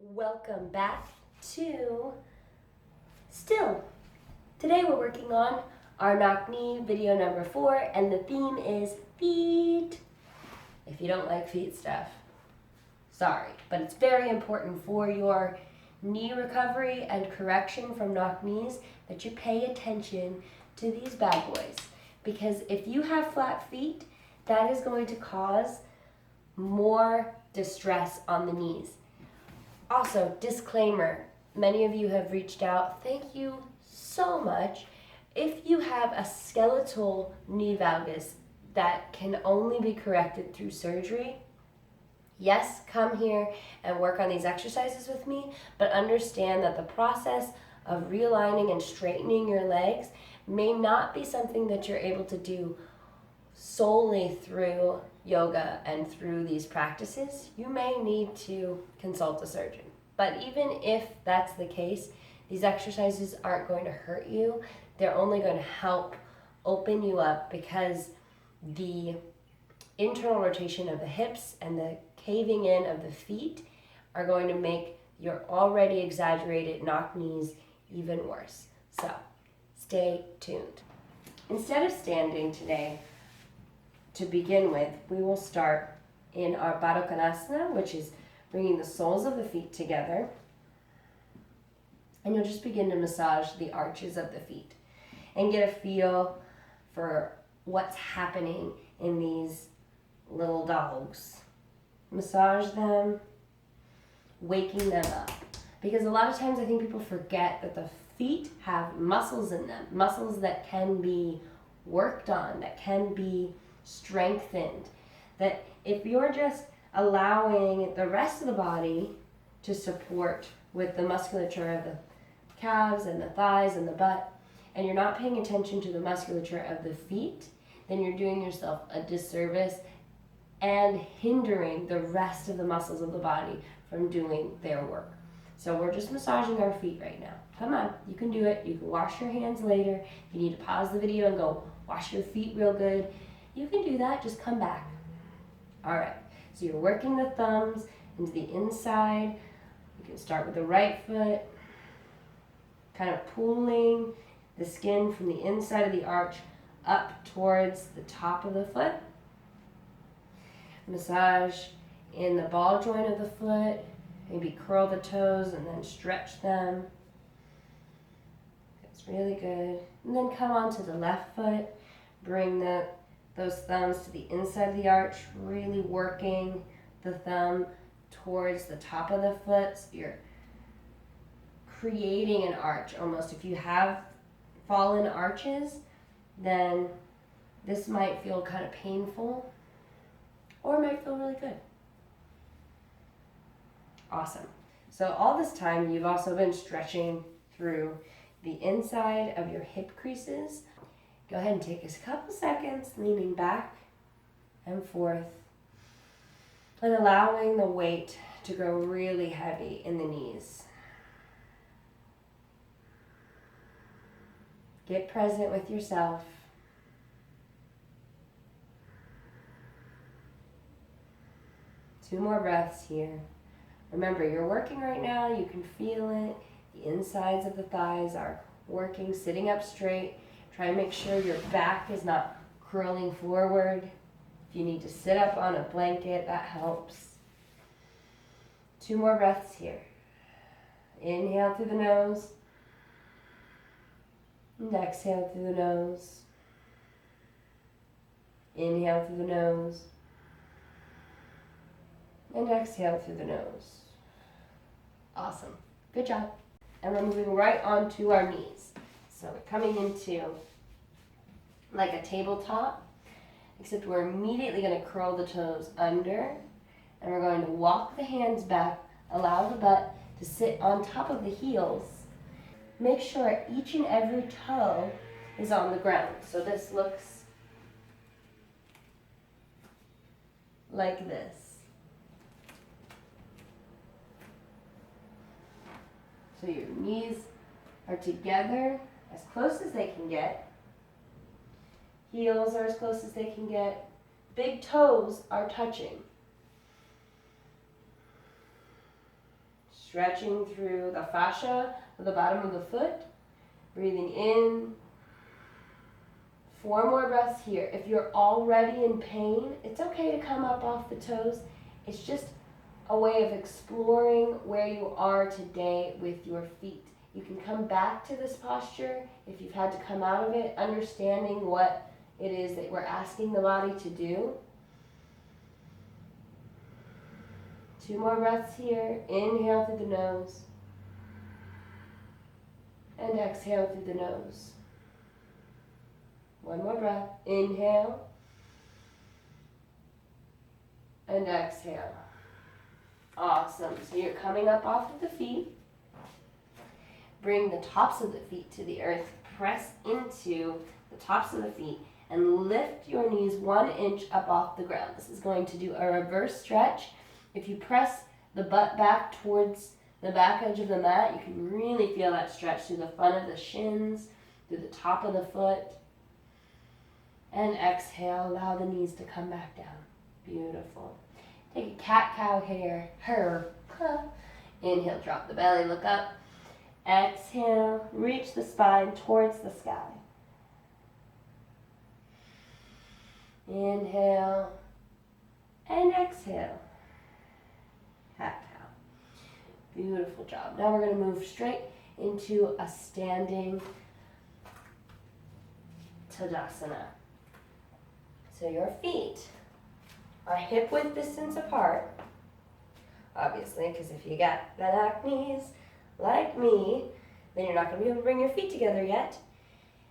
Welcome back to Still. Today we're working on our knock knee video number 4 and the theme is feet. If you don't like feet stuff, sorry, but it's very important for your knee recovery and correction from knock knees that you pay attention to these bad boys, because if you have flat feet, that is going to cause more distress on the knees. Also, disclaimer, many of you have reached out. Thank you so much. If you have a skeletal knee valgus that can only be corrected through surgery, yes, come here and work on these exercises with me, but understand that the process of realigning and straightening your legs may not be something that you're able to do solely through yoga and through these practices. You may need to consult a surgeon. But even if that's the case, these exercises aren't going to hurt you. They're only going to help open you up, because the internal rotation of the hips and the caving in of the feet are going to make your already exaggerated knock knees even worse. So stay tuned. Instead of standing today, to begin with, we will start in our Baddha Konasana, which is bringing the soles of the feet together. And you'll just begin to massage the arches of the feet and get a feel for what's happening in these little dogs. Massage them, waking them up. Because a lot of times I think people forget that the feet have muscles in them, muscles that can be worked on, that can be strengthened. That if you're just allowing the rest of the body to support with the musculature of the calves and the thighs and the butt, and you're not paying attention to the musculature of the feet, then you're doing yourself a disservice and hindering the rest of the muscles of the body from doing their work. So we're just massaging our feet right now. Come on, you can do it. You can wash your hands later. If you need to pause the video and go wash your feet real good, you can do that. Just come back. All right, so you're working the thumbs into the inside. You can start with the right foot, kind of pulling the skin from the inside of the arch up towards the top of the foot. Massage in the ball joint of the foot. Maybe curl the toes and then stretch them. That's really good. And then come onto the left foot. Bring those thumbs to the inside of the arch, really working the thumb towards the top of the foot. So you're creating an arch almost. If you have fallen arches, then this might feel kind of painful, or it might feel really good. Awesome. So all this time you've also been stretching through the inside of your hip creases. Go ahead and take a couple seconds leaning back and forth and allowing the weight to grow really heavy in the knees. Get present with yourself. Two more breaths here. Remember, you're working right now. You can feel it. The insides of the thighs are working, sitting up straight. Try and make sure your back is not curling forward. If you need to sit up on a blanket, that helps. Two more breaths here. Inhale through the nose. And exhale through the nose. Inhale through the nose. And exhale through the nose. Awesome. Good job. And we're moving right onto our knees. So we're coming into like a tabletop, except we're immediately going to curl the toes under, and we're going to walk the hands back, allow the butt to sit on top of the heels. Make sure each and every toe is on the ground. So this looks like this. So your knees are together as close as they can get. Heels are as close as they can get. Big toes are touching. Stretching through the fascia of the bottom of the foot. Breathing in. 4 more breaths here. If you're already in pain, it's okay to come up off the toes. It's just a way of exploring where you are today with your feet. You can come back to this posture if you've had to come out of it, understanding what it is that we're asking the body to do. 2 more breaths here. Inhale through the nose. And exhale through the nose. 1 more breath. Inhale. And exhale. Awesome. So you're coming up off of the feet. Bring the tops of the feet to the earth. Press into the tops of the feet and lift your knees 1 inch up off the ground. This is going to do a reverse stretch. If you press the butt back towards the back edge of the mat, you can really feel that stretch through the front of the shins, through the top of the foot. And exhale, allow the knees to come back down. Beautiful. Take a cat-cow here. Inhale, drop the belly, look up. Exhale, reach the spine towards the sky. Inhale and exhale. Cat-cow. Beautiful job. Now we're going to move straight into a standing Tadasana. So your feet are hip-width distance apart, obviously, because if you got back knees like me, then you're not going to be able to bring your feet together yet,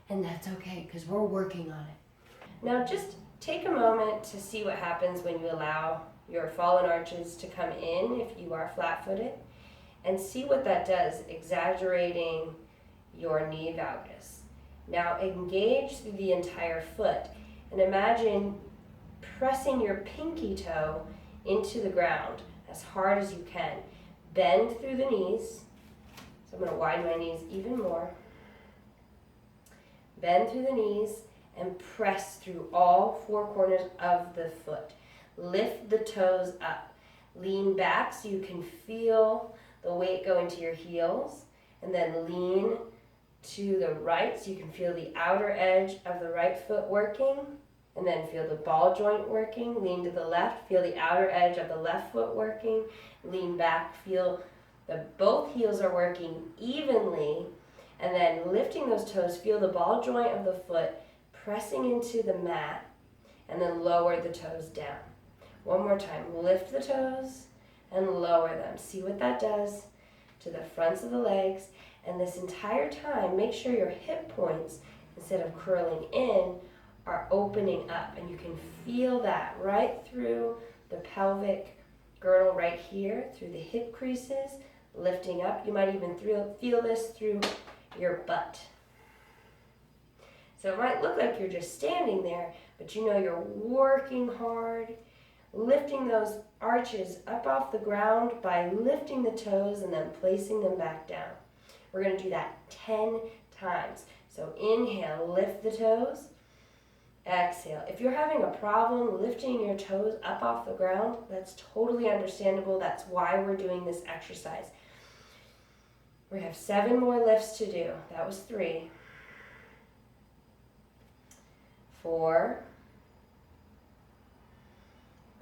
and that's okay, because we're working on it. Now just take a moment to see what happens when you allow your fallen arches to come in if you are flat-footed, and see what that does, exaggerating your knee valgus. Now engage through the entire foot, and imagine pressing your pinky toe into the ground as hard as you can. Bend through the knees. So I'm going to widen my knees even more. Bend through the knees and press through all 4 corners of the foot. Lift the toes up. Lean back so you can feel the weight go into your heels. And then lean to the right so you can feel the outer edge of the right foot working. And then feel the ball joint working. Lean to the left, feel the outer edge of the left foot working. Lean back, feel that both heels are working evenly. And then lifting those toes, feel the ball joint of the foot pressing into the mat. And then lower the toes down. 1 more time, lift the toes and lower them. See what that does to the fronts of the legs. And this entire time, make sure your hip points, instead of curling in, are opening up, and you can feel that right through the pelvic girdle right here, through the hip creases, lifting up. You might even feel this through your butt. So it might look like you're just standing there, but you know you're working hard, lifting those arches up off the ground by lifting the toes and then placing them back down. We're going to do that 10 times. So inhale, lift the toes. Exhale. If you're having a problem lifting your toes up off the ground, that's totally understandable. That's why we're doing this exercise. We have 7 more lifts to do. That was 3. 4.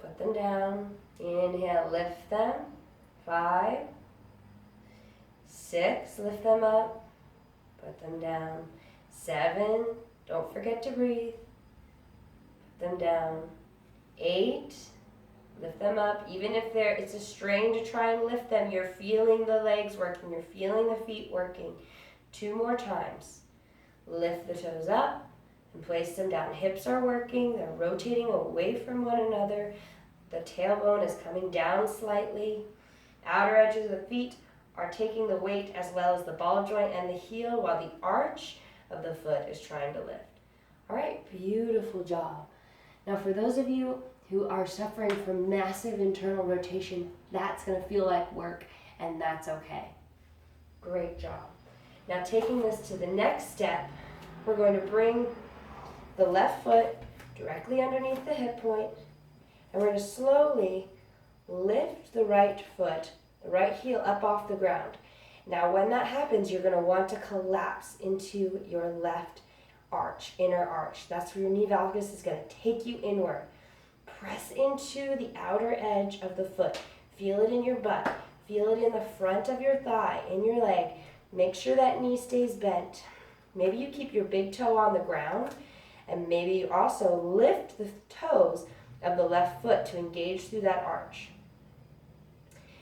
Put them down. Inhale, lift them. 5. 6. Lift them up. Put them down. 7. Don't forget to breathe. Them down. 8, lift them up. Even if it's a strain to try and lift them, you're feeling the legs working, you're feeling the feet working. 2 more times. Lift the toes up and place them down. Hips are working, they're rotating away from one another. The tailbone is coming down slightly. Outer edges of the feet are taking the weight as well as the ball joint and the heel, while the arch of the foot is trying to lift. All right, beautiful job. Now for those of you who are suffering from massive internal rotation, that's going to feel like work, and that's okay. Great job. Now taking this to the next step, we're going to bring the left foot directly underneath the hip point, and we're going to slowly lift the right foot The right heel up off the ground. Now when that happens, you're going to want to collapse into your left arch, inner arch. That's where your knee valgus is going to take you inward. Press into the outer edge of the foot. Feel it in your butt. Feel it in the front of your thigh, in your leg. Make sure that knee stays bent. Maybe you keep your big toe on the ground, and maybe you also lift the toes of the left foot to engage through that arch.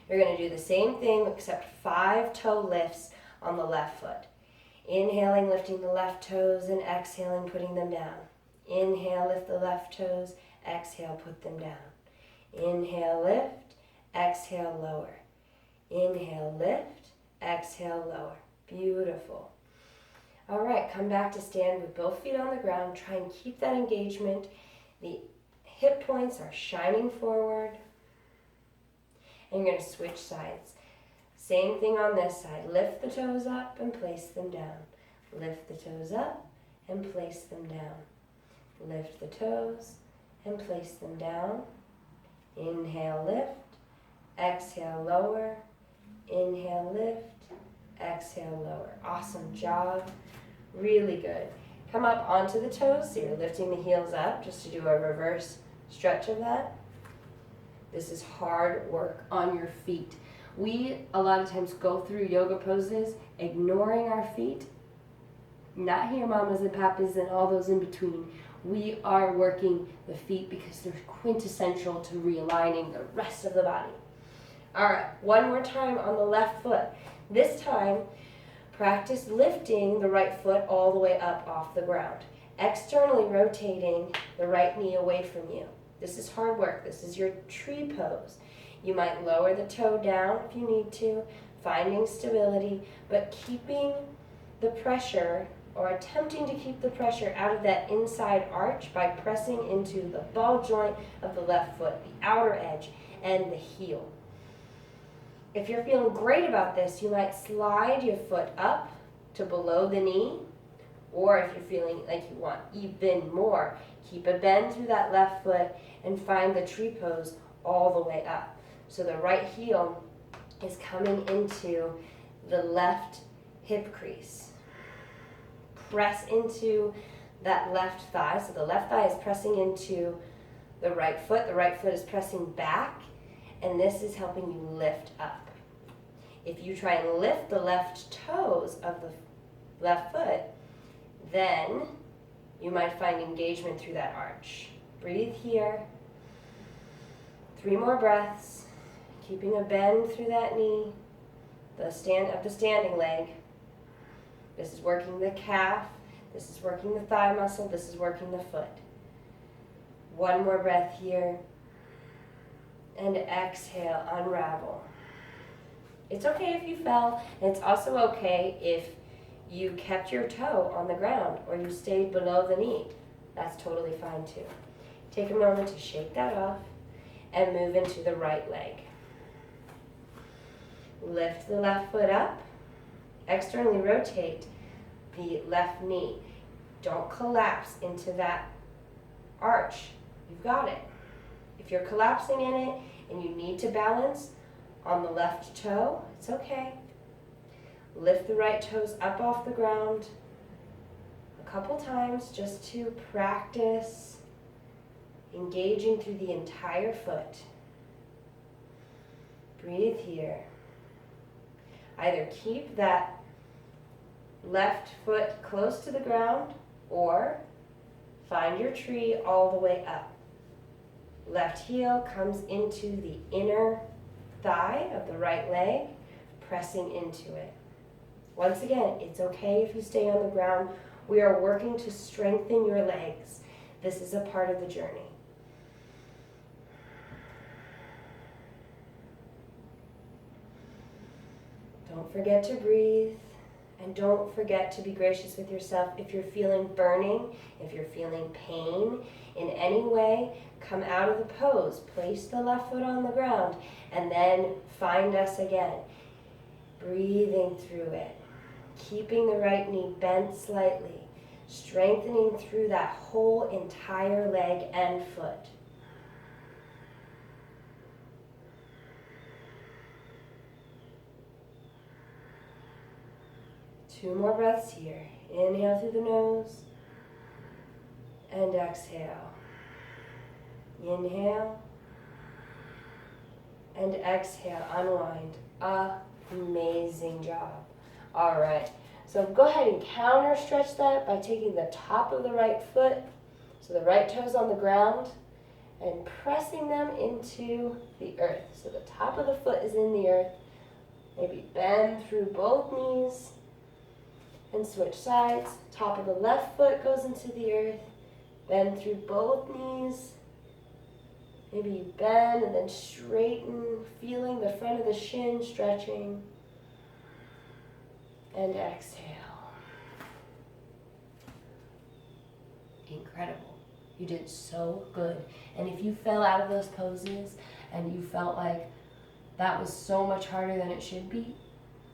You're going to do the same thing except 5 toe lifts on the left foot. Inhaling, lifting the left toes, and exhaling, putting them down. Inhale, lift the left toes. Exhale, put them down. Inhale, lift. Exhale, lower. Inhale, lift. Exhale, lower. Beautiful. All right, come back to stand with both feet on the ground. Try and keep that engagement. The hip points are shining forward. And you're going to switch sides. Same thing on this side. Lift the toes up and place them down. Lift the toes up and place them down. Lift the toes and place them down. Inhale, lift. Exhale, lower. Inhale, lift. Exhale, lower. Awesome job. Really good. Come up onto the toes. So you're lifting the heels up just to do a reverse stretch of that. This is hard work on your feet. We, a lot of times, go through yoga poses ignoring our feet. Not here, mamas and papas and all those in between. We are working the feet because they're quintessential to realigning the rest of the body. All right, one more time on the left foot. This time, practice lifting the right foot all the way up off the ground. Externally rotating the right knee away from you. This is hard work. This is your tree pose. You might lower the toe down if you need to, finding stability, but keeping the pressure or attempting to keep the pressure out of that inside arch by pressing into the ball joint of the left foot, the outer edge, and the heel. If you're feeling great about this, you might slide your foot up to below the knee, or if you're feeling like you want even more, keep a bend through that left foot and find the tree pose all the way up. So the right heel is coming into the left hip crease. Press into that left thigh. So the left thigh is pressing into the right foot is pressing back, and this is helping you lift up. If you try and lift the left toes of the left foot, then you might find engagement through that arch. Breathe here. 3 more breaths. Keeping a bend through that knee, the standing leg. This is working the calf. This is working the thigh muscle. This is working the foot. 1 more breath here. And exhale, unravel. It's okay if you fell, and it's also okay if you kept your toe on the ground or you stayed below the knee. That's totally fine too. Take a moment to shake that off and move into the right leg. Lift the left foot up. Externally rotate the left knee. Don't collapse into that arch. You've got it. If you're collapsing in it and you need to balance on the left toe, it's okay. Lift the right toes up off the ground a couple times just to practice engaging through the entire foot. Breathe here. Either keep that left foot close to the ground or find your tree all the way up. Left heel comes into the inner thigh of the right leg, pressing into it. Once again, it's okay if you stay on the ground. We are working to strengthen your legs. This is a part of the journey. Don't forget to breathe, and don't forget to be gracious with yourself. If you're feeling burning, if you're feeling pain in any way, come out of the pose. Place the left foot on the ground, and then find us again. Breathing through it. Keeping the right knee bent slightly. Strengthening through that whole entire leg and foot. 2 more breaths here. Inhale through the nose and exhale. Inhale and exhale. Unwind. Amazing job. All right. So go ahead and counter stretch that by taking the top of the right foot, so the right toes on the ground, and pressing them into the earth. So the top of the foot is in the earth. Maybe bend through both knees and switch sides. Top of the left foot goes into the earth. Bend through both knees. Maybe you bend and then straighten, feeling the front of the shin stretching. And exhale. Incredible. You did so good. And if you fell out of those poses and you felt like that was so much harder than it should be,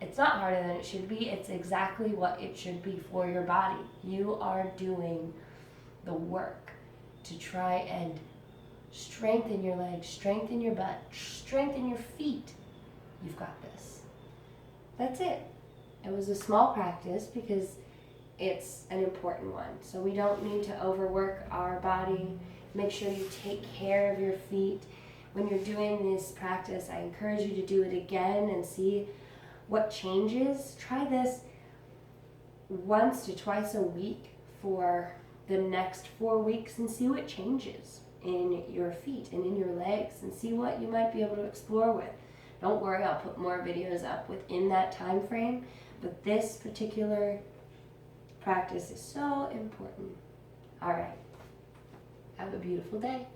it's not harder than it should be. It's exactly what it should be for your body. You are doing the work to try and strengthen your legs, strengthen your butt, strengthen your feet. You've got this. That's it. It was a small practice because it's an important one. So we don't need to overwork our body. Make sure you take care of your feet. When you're doing this practice, I encourage you to do it again and see what changes. Try this once to twice a week for the next 4 weeks and see what changes in your feet and in your legs and see what you might be able to explore with. Don't worry, I'll put more videos up within that time frame, but this particular practice is so important. All right. Have a beautiful day.